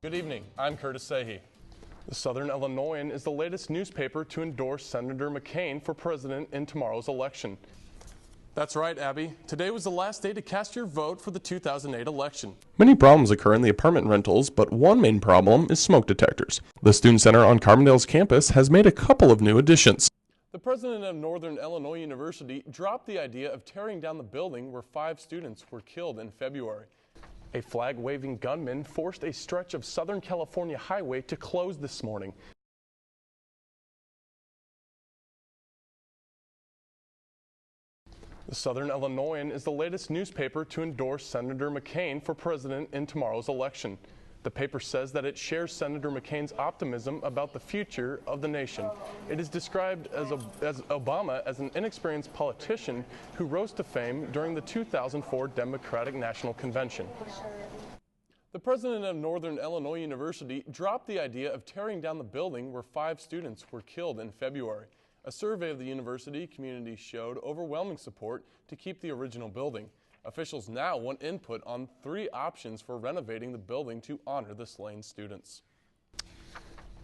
Good evening, I'm Curtis Sahi. The Southern Illinoisan is the latest newspaper to endorse Senator McCain for president in tomorrow's election. That's right, Abby. Today was the last day to cast your vote for the 2008 election. Many problems occur in the apartment rentals, but one main problem is smoke detectors. The Student Center on Carbondale's campus has made a couple of new additions. The president of Northern Illinois University dropped the idea of tearing down the building where 5 students were killed in February. A flag-waving gunman forced a stretch of Southern California highway to close this morning. The Southern Illinoisan is the latest newspaper to endorse Senator McCain for president in tomorrow's election. The paper says that it shares Senator McCain's optimism about the future of the nation. It is described as Obama as an inexperienced politician who rose to fame during the 2004 Democratic National Convention. The president of Northern Illinois University dropped the idea of tearing down the building where 5 students were killed in February. A survey of the university community showed overwhelming support to keep the original building. Officials now want input on 3 options for renovating the building to honor the slain students.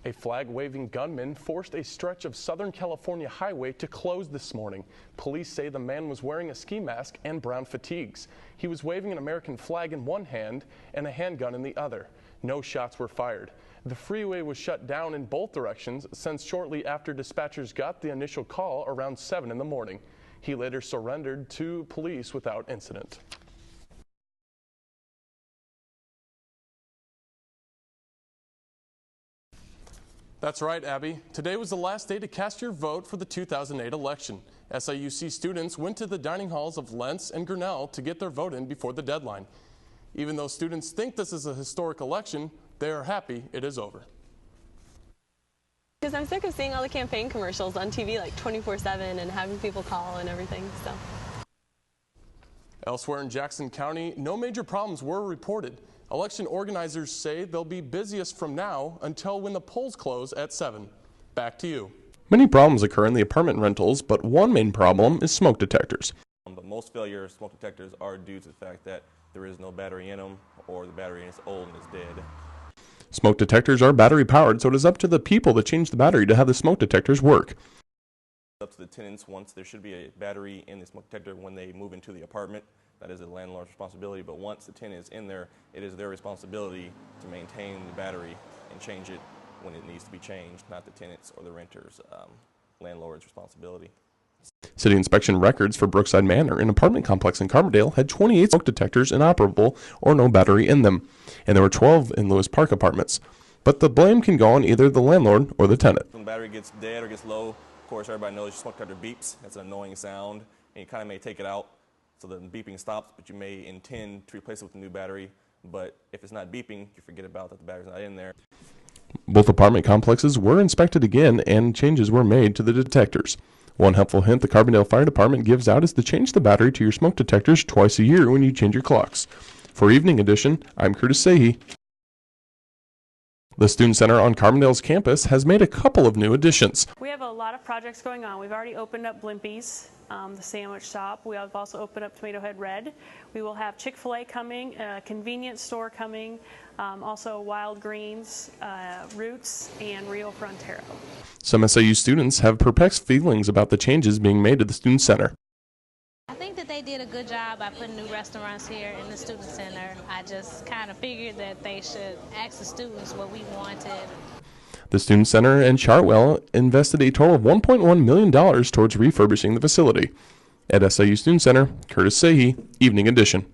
A flag-waving gunman forced a stretch of Southern California highway to close this morning. Police say the man was wearing a ski mask and brown fatigues. He was waving an American flag in one hand and a handgun in the other. No shots were fired. The freeway was shut down in both directions since shortly after dispatchers got the initial call around 7 in the morning. He later surrendered to police without incident. That's right, Abby. Today was the last day to cast your vote for the 2008 election. SIUC students went to the dining halls of Lentz and Grinnell to get their vote in before the deadline. Even though students think this is a historic election, they are happy it is over. Because I'm sick of seeing all the campaign commercials on TV like 24/7 and having people call and everything. So. Elsewhere in Jackson County, no major problems were reported. Election organizers say they'll be busiest from now until when the polls close at 7. Back to you. Many problems occur in the apartment rentals, but one main problem is smoke detectors. But most failure smoke detectors are due to the fact that there is no battery in them, or the battery is old and is dead. Smoke detectors are battery powered, so it is up to the people to change the battery to have the smoke detectors work. It's up to the tenants. Once there should be a battery in the smoke detector when they move into the apartment. That is the landlord's responsibility, but once the tenant is in there, it is their responsibility to maintain the battery and change it when it needs to be changed, not the tenant's or the renter's landlord's responsibility. City inspection records for Brookside Manor, an apartment complex in Carbondale, had 28 smoke detectors inoperable or no battery in them, and there were 12 in Lewis Park apartments. But the blame can go on either the landlord or the tenant. When the battery gets dead or gets low, of course everybody knows your smoke detector beeps. That's an annoying sound, and you kind of may take it out so the beeping stops, but you may intend to replace it with a new battery. But if it's not beeping, you forget about that the battery's not in there. Both apartment complexes were inspected again, and changes were made to the detectors. One helpful hint the Carbondale Fire Department gives out is to change the battery to your smoke detectors twice a year when you change your clocks. For Evening Edition, I'm Curtis Sahi. The Student Center on Carbondale's campus has made a couple of new additions. We have a lot of projects going on. We've already opened up Blimpie's, the sandwich shop. We have also opened up Tomato Head Red. We will have Chick-fil-A coming, a convenience store coming, also Wild Greens, Roots, and Rio Frontero. Some SIU students have perplexed feelings about the changes being made to the Student Center. I think that they did a good job by putting new restaurants here in the Student Center. I just kind of figured that they should ask the students what we wanted. The Student Center and Chartwell invested a total of $1.1 million towards refurbishing the facility. At SIU Student Center, Curtis Sahi, Evening Edition.